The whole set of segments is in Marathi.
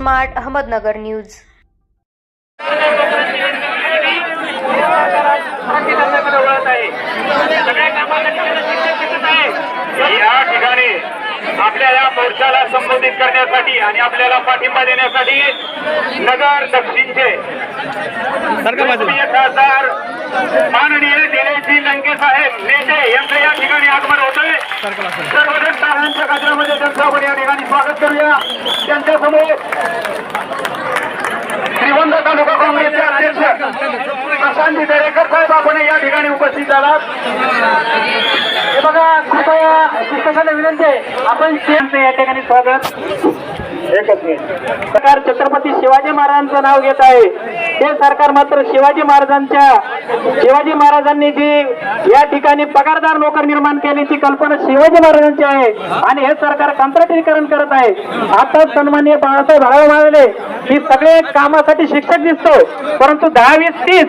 Smart Ahmednagar news. या ठिकाणी आपल्या या मोर्चाला संबोधित करण्यासाठी आणि आपल्याला पाठिंबा देण्यासाठी नगर दक्षिणचे खासदार माननीय दिनेशजी लंके साहेब नेते यांचं या ठिकाणी आगमन होतंय। सर्वजण टाळ्यांच्या गजरामध्ये त्यांचं आपण या ठिकाणी स्वागत करूया। त्यांच्यासमोर श्रीगोंदा तालुका काँग्रेसचे अध्यक्ष प्रशांत दरेकर साहेब आपण या ठिकाणी उपस्थित झालात। हे बघा, कृपया शिक्षकांना विनंती आहे, आपण या ठिकाणी स्वागत। एकच मिनिट, सरकार छत्रपती शिवाजी महाराजांचं नाव घेत आहे। हे सरकार मात्र शिवाजी महाराजांनी जी या ठिकाणी पगारदार नोकर निर्माण केली ती कल्पना शिवाजी महाराजांची आहे आणि हे सरकार कंत्राटीकरण करत आहे। आता सन्माननीय बाळासाहेब भाळवे म्हणाले की सगळे कामासाठी शिक्षक दिसतो, परंतु 10-20-30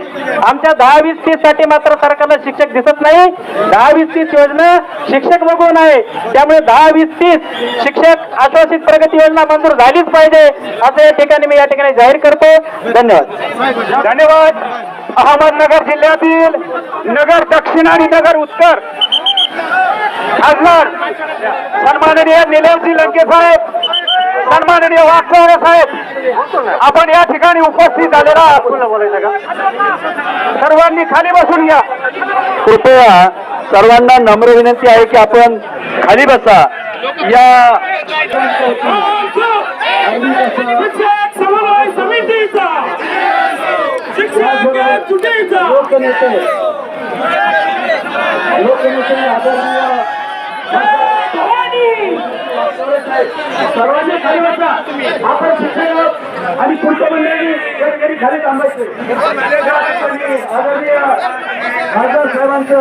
आमच्या 10-20-30 साठी मात्र सरकारला शिक्षक दिसत नाही। 10-20-30 योजना शिक्षक बघून आहे, त्यामुळे 10-20-30 शिक्षक आश्वासित प्रगती योजना मंजूर झालीच पाहिजे असं या ठिकाणी मी या ठिकाणी जाहीर करतो। धन्यवाद। धन्यवाद। अहमदनगर जिल्ह्यातील नगर दक्षिण आणि नगर उत्तर खासदार सन्माननीय निलेशजी लंके साहेब, सन्माननीय वाघचौरे साहेब आपण या ठिकाणी उपस्थित झालेला आहात। सर्वांनी खाली बसून घ्या। कृपया सर्वांना नम्र विनंती आहे की आपण खाली बसा। या समन्वय समितीचा शिक्षक तुटीचा लोकनेते सर्वांनी खाली बसा। आपण शिक्षक आणि पुढच्या मंडळी कधी खाली थांबायचे। आदरणीय खासदार साहेबांचं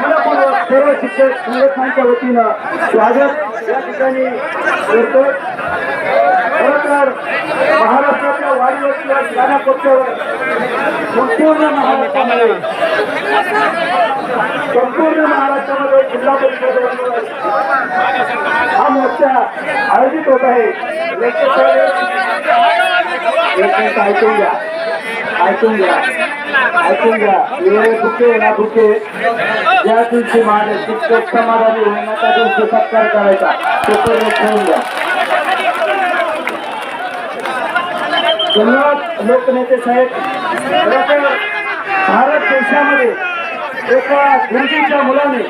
मनपूर्वक सर्व शिक्षक संघटनांच्या वतीनं स्वागत या ठिकाणी करतो। खरं तर महाराष्ट्राच्या वाढीवरच्या कानाकोपऱ्यावर संपूर्ण महाराष्ट्रामध्ये जिल्हा परिषद हा मोर्चा आयोजित होत आहे। ऐकून घ्या हे भुके ना भुके ज्या दिवशी माझे शिक्षक समाधानी होईल त्या दिवशी सत्कार करायचा पेपर ठेवून द्या। धन्यवाद लोकनेते साहेब। भारत देशामध्ये एका गुरुजीच्या मुलाने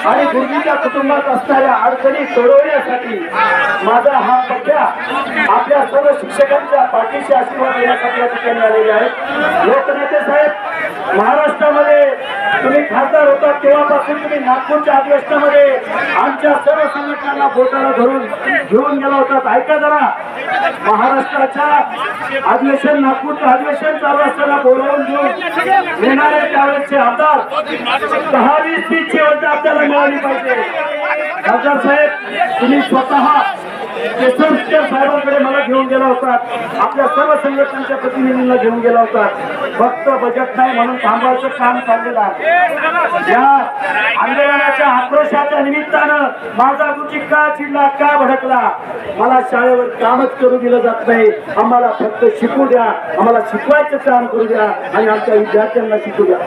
आणि गुरुजीच्या कुटुंबात असणाऱ्या अडचणी सोडवण्यासाठी माझा हा पक्ष्या आपल्या सर्व शिक्षकांच्या पाठीशी आशीर्वाद देण्यासाठी या ठिकाणी आलेले आहेत। लोकनेते साहेब, महाराष्ट्रामध्ये तुम्ही खासदार होता तेव्हापासून तुम्ही नागपूरच्या अधिवेशनामध्ये आमच्या सर्व संघटनांना बोटाला धरून घेऊन गेला होता। ऐका जरा, महाराष्ट्राच्या अधिवेशन नागपूरचं अधिवेशन चालू असताना बोलावून घेऊन येणारे त्यावेळेसचे आमदार 10-20-30 योजना आपल्याला मिळाली पाहिजे। खासदार साहेब, तुम्ही स्वतः केसरकर साहेबांकडे मला घेऊन गेला होता, आपल्या सर्व संघटनांच्या प्रतिनिधींना घेऊन गेला होता। फक्त बजेट नाही म्हणून थांबायचं काम चाललेलं आहे। या आंदोलनाच्या आक्रोशाच्या निमित्तानं माझा गुरुजी का चिडला, का भडकला? मला शाळेवर कामच करू दिलं जात नाही। आम्हाला फक्त शिकू द्या, आम्हाला शिकवायचं काम करू द्या आणि आमच्या विद्यार्थ्यांना शिकू द्या।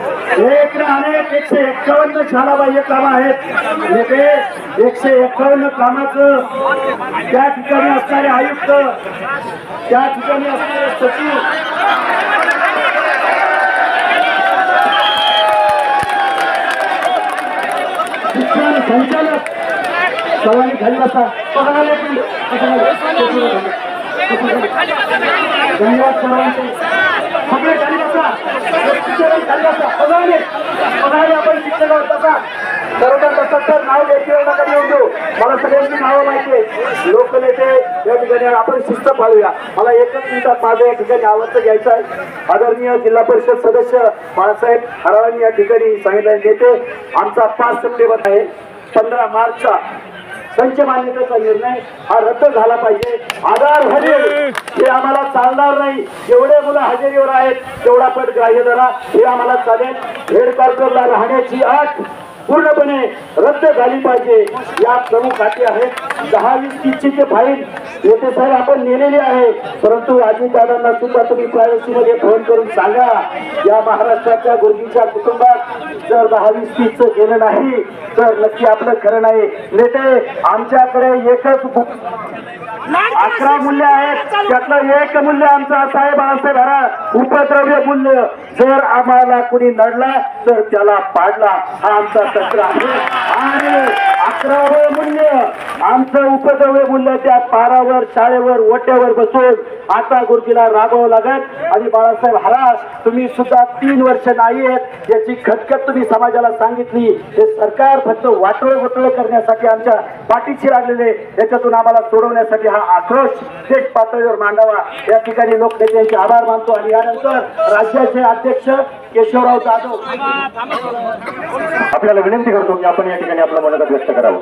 एक ना अनेक 151 शाळाबाह्य कामं आहेत। 151 कामाचं त्या ठिकाणी असणारे आयुक्त, त्या ठिकाणी असणारे सचिव, शिक्षण संचालक सर्वांनी खाली बसा। धन्यवाद सर्वांचे, सगळे खाली बसा। खाली बसा, आपण शिक्षकावर बसा। सर्व नाव द्यायची नका येऊन देऊ, मला सगळ्यांची नावं माहिती आहे। लोकनेते या ठिकाणी आपण शिस्त पाळूया। मला एकच मिनिटात माझं या ठिकाणी आवडतं घ्यायचं आहे। आदरणीय जिल्हा परिषद सदस्य बाळासाहेब हरावांनी या ठिकाणी सांगितलं, नेते आमचा 5 सप्टेंबर आहे, 15 मार्चचा संच मान्यतेचा निर्णय हा रद्द झाला पाहिजे। आधार हजेरी हे आम्हाला चालणार नाही। जेवढे मुलं हजेरीवर आहेत तेवढा पट ग्राह्य धरा, हे आम्हाला चालेल। हेड क्वार्टरला राहण्याची अट पूर्णपणे रद्द झाली पाहिजे. या प्रमुख अटी आहेत. 10-20 चे फाईन येथे साहेब आपण नेलेली आहे, परंतु अजितदादांना सुद्धा तुम्ही प्रायव्हसी मध्ये फोन करून सांगा, या महाराष्ट्राच्या गुरुजीच्या कुटुंबात जर 10-20 गेलं नाही तर नक्की आपलं खरं नाही. नेते आमच्याकडे एकच 11 मूल्य आहेत, त्यातलं एक मूल्य आमचं असं आहे बाळासाहेब हरा उपद्रव्य मूल्य. जर आम्हाला कुणी नडला तर त्याला पाडला, हा आमचा तंत्र आहे. आणि 11वं मूल्य आमचं उपद्रव्य मूल्य त्या पारावर शाळेवर ओट्यावर बसून आता गुरुजीला राबवावं लागत. आणि बाळासाहेब हरा तुम्ही सुद्धा 3 वर्ष नाही आहेत याची खटखट तुम्ही समाजाला सांगितली. हे सरकार फक्त वाटोळ गोटोळ करण्यासाठी आमच्या पाठीशी लागलेले, याच्यातून आम्हाला सोडवण्यासाठी हा आक्रोश देश पातळीवर मांडावा. या ठिकाणी लोकनेत्यांचे आभार मानतो. आणि यानंतर राज्याचे अध्यक्ष केशवराव जाधव आपल्याला विनंती करतो की आपण या ठिकाणी आपलं मनोगत व्यक्त करावं.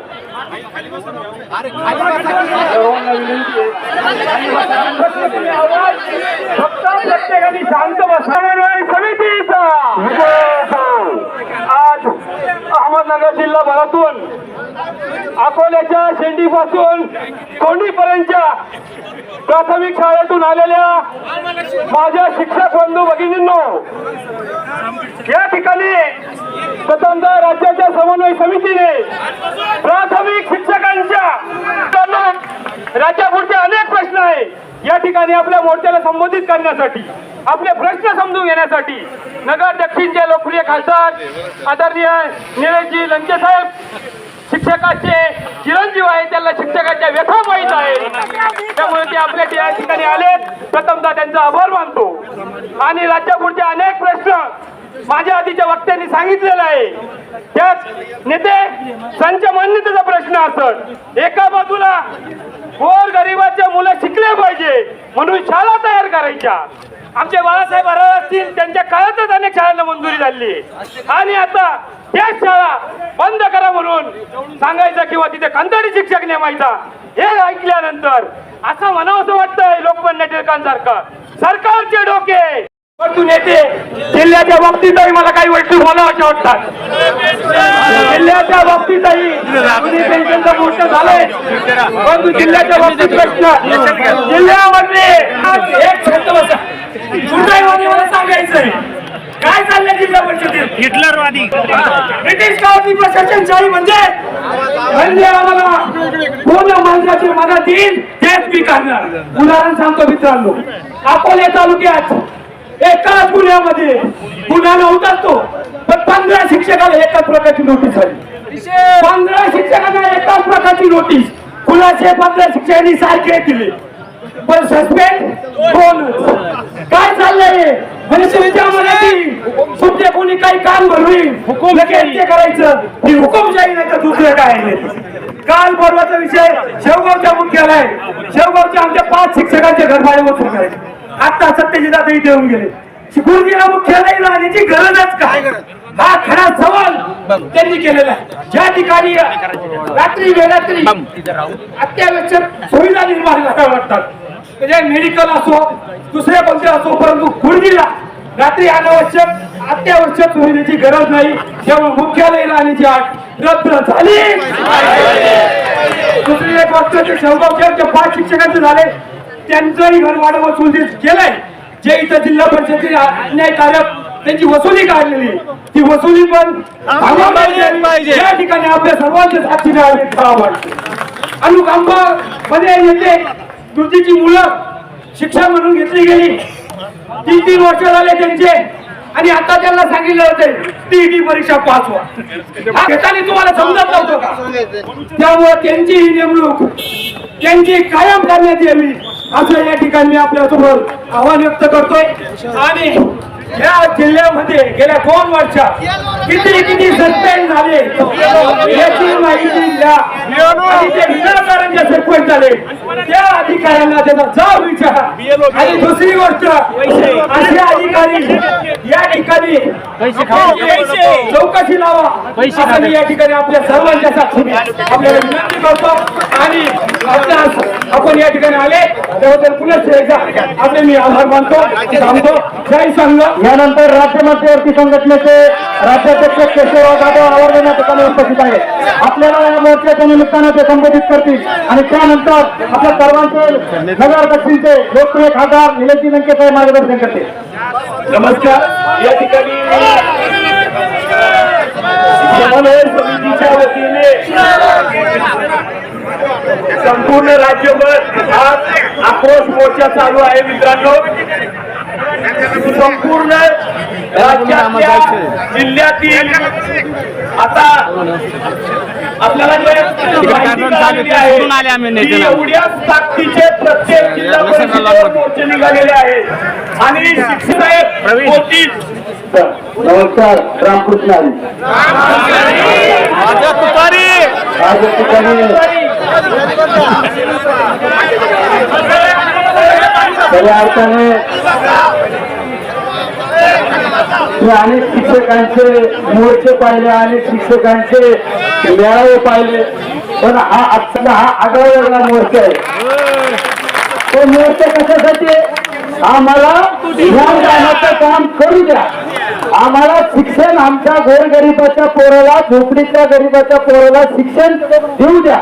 सर्वांना विनंती आहे फक्त प्रत्येकाने शांत बसावं. समितीचा आज अहमदनगर जिल्हाभरातून अकोल्याच्या शेंडीपासून कोंडीपर्यंतच्या प्राथमिक शाळेतून आलेल्या माझ्या शिक्षक बंधू भगिनींनो, या ठिकाणी स्वतंत्र राज्याच्या समन्वय समितीने प्राथमिक शिक्षकांच्या राज्यापुढचे अनेक प्रश्न आहे या ठिकाणी आपल्या मोर्चाला संबोधित करण्यासाठी, आपले प्रश्न समजून घेण्यासाठी नगर दक्षिणचे लोकप्रिय खासदार आदरणीय निलेशजी लंके साहेब शिक्षकाचे चिरंजीव आहे, त्यांना शिक्षकाच्या व्यथा माहीत आहे, त्यामुळे ते आपल्या या ठिकाणी आले. प्रथमतः त्यांचा आभार मानतो. आणि राज्यापुढचे अनेक प्रश्न माझ्या आधीच्या वक्त्यांनी सांगितलेलं आहे. त्यात नेते संच मान्यतेचा प्रश्न असत. एका बाजूला गोर गरिबाच्या मुलं शिकले पाहिजे म्हणून शाळा तयार करायच्या. आमचे बाळासाहेब हराळ असतील त्यांच्या काळातच अनेक शाळांना मंजुरी झाली आणि आता त्याच शाळा बंद करा म्हणून सांगायचं किंवा तिथे कंत्राटी शिक्षक नेमायचा. हे ऐकल्यानंतर असं म्हणावंसं वाटतंय लोकमान्य टिळकांसारखं सरकारचे डोके परंतु नेते जिल्ह्याच्या बाबतीतही मला काही गोष्टी बोलाव्याच्या वाटतात. जिल्ह्याच्या बाबतीतही पेन्शनचं गोष्ट झालंय, परंतु जिल्ह्याच्या बाबतीत प्रश्न जिल्ह्यामधले एक शब्द बसा दुर्दैवाने मला सांगायचंय काय चाललंय जिल्हा परिषदेत हिटलरवादी ब्रिटिश काळातली प्रशासनशाही म्हणजे आम्हाला पूर्ण माणसाचे मदत येईल तेच मी करणार. उदाहरण सांगतो मित्रांनो, अकोले तालुक्यात एकाच गुन्ह्यामध्ये गुन्हा नव्हता तो, पण 15 शिक्षकाला एकाच प्रकारची नोटीस आली. 15 शिक्षकांना एकाच प्रकारची नोटीस. खुलासे 15 शिक्षकांनी सारखे दिले, पण सस्पेंड कोणच. काय चाललंय तुमचे कोणी काही काम भरवी लगेच करायचं ही हुकुमशाही नाही तर दुसरं काय आहे. काल परवाचा विषय शेवगावच्या मुख्यालय, शेवगावच्या आमच्या 5 शिक्षकांचे घर भाडे वसूल करायचे. आता सत्यजित देऊन गेले. गुरुजीला मुख्यालय राहण्याची गरजच काय, हा खरा सवाल त्यांनी केलेला आहे. ज्या ठिकाणी रात्री बेरात्री अत्यावश्यक सुविधा निर्माण वाटतात, म्हणजे मेडिकल असो दुसरे कोणते असो, परंतु गुरुजीला रात्री अनावश्यक अत्यावश्यक सुविधेची गरज नाही, त्यामुळे मुख्यालय राहण्याची अट रद्द झाली. दुसरी एक गोष्ट शेवगावच्या 5 शिक्षकांचे झाले, त्यांचंही घर भाडं वसूल केलंय. जे इथं जिल्हा परिषदेचे अन्यायकारक त्यांची वसुली काढलेली, ती वसुली पण या ठिकाणी आपल्या सर्वांच्या साक्षीने अनुकंपा मध्ये येते. गुरुजीची मुलं शिक्षा म्हणून घेतली गेली, 3-3 वर्ष झाले त्यांचे, आणि आता त्यांना सांगितलं होते टीईटी परीक्षा पास व्हा. हा घेताना तुम्हाला समजत नव्हतं का? त्यामुळे त्यांची ही नेमणूक त्यांची कायम करण्यात यावी असं या ठिकाणी आपल्यासोबत आव्हान व्यक्त करतोय. आणि या जिल्ह्यामध्ये गेल्या 2 वर्षात किती सस्पेंड झाले याची माहिती द्या. आणि ते विनाकारण जे सस्पेंड झाले त्या अधिकाऱ्यांना त्याचा जाब विचारा. आणि दुसरी गोष्ट, असे अधिकारी या ठिकाणी चौकशी लावा असं मी या ठिकाणी आपल्या सर्वांच्या साक्षीने आपल्याला विनंती करतो. आणि आपण या ठिकाणी आले त्याबद्दल पुन्हा एकदा आपले मी आभार मानतो. थांबतो. जय संघ. यानंतर राज्य मध्यवर्ती संघटनेचे राज्याध्यक्ष केशवराव जाधव आवर्जून या ठिकाणी उपस्थित आहे. आपल्याला या मोर्चाच्या निमित्तानं ते संबोधित करतील आणि त्यानंतर आपल्या सर्वांचे नगराध्यक्षांचे लोकप्रिय खासदार निलेशजी लंके साहेब मार्गदर्शन करतील. नमस्कार. या ठिकाणी समन्वय समितीच्या वतीने संपूर्ण राज्यभर आज आक्रोश मोर्चा चालू आहे. मित्रांनो, संपूर्ण राज्यातल्या जिल्ह्यातील आता आपल्याला जे माहिती आहे की एवढ्याच ताकदीचे प्रत्येक जिल्हा परिषदेवर मोर्चे निघालेले आहेत आणि शिक्षक साहेब होतीच. नमस्कार. रामकृष्ण हरी. आज या ठिकाणी खऱ्या अर्थाने मी अनेक शिक्षकांचे मोर्चे पाहिले, अनेक शिक्षकांचे मेळावे पाहिले, पण हा आजचा हा आगळा वेगळा मोर्चा आहे. तो मोर्चा कशासाठी आहे? आम्हाला ध्यान देण्याचं काम करू द्या. आम्हाला शिक्षण आमच्या गोरगरिबाच्या पोराला, झोपडीच्या गरीबाच्या पोराला शिक्षण देऊ द्या.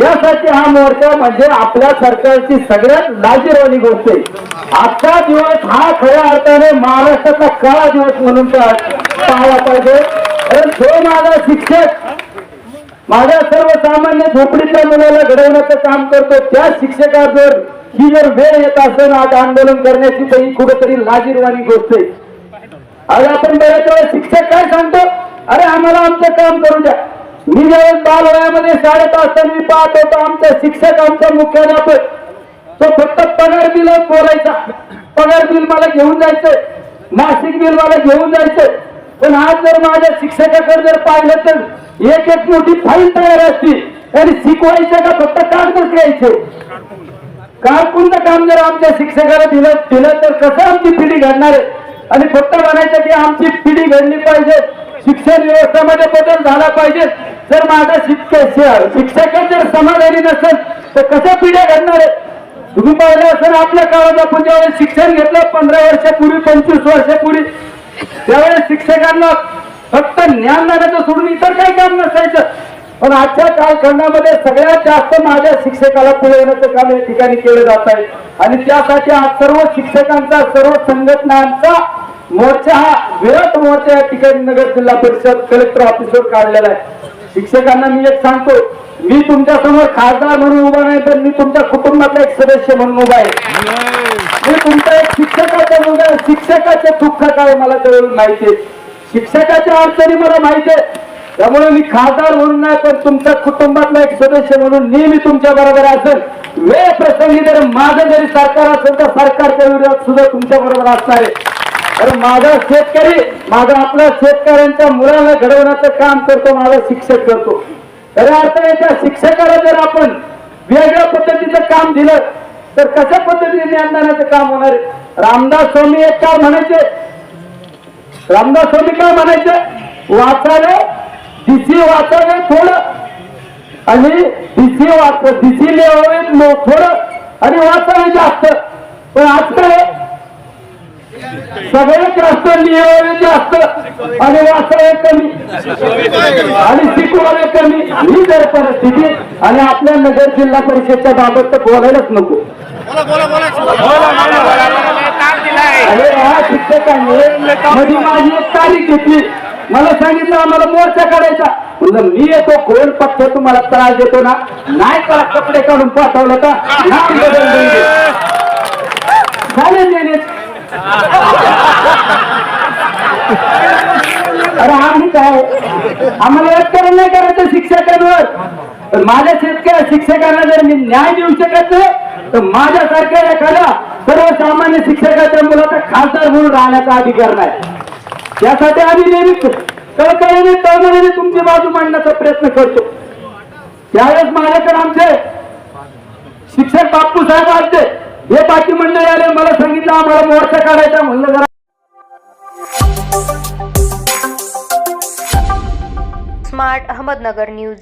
यासाठी हा मोर्चा म्हणजे आपल्या सरकारची सगळ्यात लाजिरवाणी गोष्ट आहे. आजचा दिवस हा खऱ्या अर्थाने महाराष्ट्राचा काळा दिवस म्हणून पाहायला पाहिजे. कारण जो माझा शिक्षक माझ्या सर्वसामान्य झोपडीच्या मुलाला घडवण्याचं काम करतो, त्या शिक्षकावर ही जर वेळ येत असेल आज आंदोलन करण्याची, तर ही कुठेतरी लाजिरवाणी गोष्ट आहे. आज आपण बऱ्याच वेळा शिक्षक काय सांगतो, अरे आम्हाला आमचं काम करू द्या. मी ज्यावेळेस बालवयामध्ये शाळेत असताना मी पाहत होतो, आमचा शिक्षक, आमचा मुख्याध्यापक तो फक्त पगार बिल बोलायचा. पगार बिल मला घेऊन जायचंय, मासिक बिल मला घेऊन जायचंय. पण आज जर माझ्या शिक्षकाकडे जर पाहिलं तर एक एक मोठी फाईल तयार असती. आणि शिकवायचं का फक्त कागदच घ्यायचे. कोणतं काम जर आमच्या शिक्षकाला दिलं तर कसं आमची पिढी घडणार आहे? आणि फक्त म्हणायचं की आमची पिढी घडली पाहिजे, शिक्षण व्यवस्थेमध्ये बदल झाला पाहिजे. जर माझा शिक्षक जर समाधानी नसेल तर कशा पिढ्या घडणार आहे? तुम्ही पाहिलं असेल आपल्या काळात आपण ज्यावेळेस शिक्षण घेतलं 15 वर्षापूर्वी, 25 वर्षापूर्वी, त्यावेळेस शिक्षकांना फक्त ज्ञानदानाचं सोडून इतर काही काम नसायचं. पण आजच्या कालखंडामध्ये सगळ्यात जास्त माझ्या शिक्षकाला पुरवण्याचं काम या ठिकाणी केलं जात आहे. आणि त्यासाठी आज सर्व शिक्षकांचा, सर्व संघटनांचा मोर्चा, हा विराट मोर्चा या ठिकाणी नगर जिल्हा परिषद कलेक्टर ऑफिसवर काढलेला आहे. शिक्षकांना मी एक सांगतो, मी तुमच्या समोर खासदार म्हणून उभा नाही, पण मी तुमच्या कुटुंबातला एक सदस्य म्हणून उभा आहे. मी तुमचा एक शिक्षकाचा मुलगा, शिक्षकाचे दुःख काय मला जवळ माहिती आहे, शिक्षकाच्या अडचणी मला माहिती आहे. त्यामुळे मी खासदार म्हणून नाही, पण तुमच्या कुटुंबातला एक सदस्य म्हणून नेहमी तुमच्या बरोबर असेल. वेळ प्रसंगी जर माझं जरी सरकार असेल तर सरकारच्या विरोधात सुद्धा तुमच्या बरोबर असणार आहे. कारण माझा शेतकरी, माझा आपल्या शेतकऱ्यांच्या मुलाला घडवण्याचं काम करतो, माझा शिक्षक करतो. खऱ्या अर्थाने त्या शिक्षकाला जर आपण वेगळ्या पद्धतीचं काम दिलं तर कशा पद्धतीने ज्ञानदानाचं काम होणार आहे? रामदास स्वामी एक काय म्हणायचे, रामदास स्वामी काय म्हणायचे, वाचावे दिसी वाचावे थोडं आणि दिसी लिहावे थोडं आणि वाचावे जास्त. पण आज काय सगळ्यात जास्त लिहावे जास्त आणि वाचावे कमी आणि शिकवावे कमी. ही जर परिस्थिती आणि आपल्या नगर जिल्हा परिषदच्या बाबत तर बोलायलाच नको. अरे हा शिक्षकांनी मध्ये माझी एक तारीख घेतली, मला सांगितलं आम्हाला मोर्चा काढायचा. म्हणलं मी येतो, कोण पक्ष तुम्हाला त्रास देतो ना, नाही त्याला कपडे काढून पाठवलं का नाम बदल देईल चालेल देणे. अरे आम्ही काय, आम्हाला राजकारण नाही करायचं शिक्षकांवर. माझ्या शिक्षकांना जर मी न्याय देऊ शकत नाही तर माझ्यासारख्या एखाद्या सर्वसामान्य शिक्षकाच्या मुलाचा खासदार म्हणून राहण्याचा अधिकार नाही. त्यासाठी आम्ही नेहमी कळकळीने तळमळीने तुमची बाजू मांडण्याचा प्रयत्न करतो. त्यावेळेस माझ्याकडे आमचे शिक्षक बापू साहेब आले, हे बाकी मंडळी आले, मला सांगितलं आम्हाला मोर्चा काढायचा. म्हणलं जरा स्मार्ट अहमदनगर न्यूज.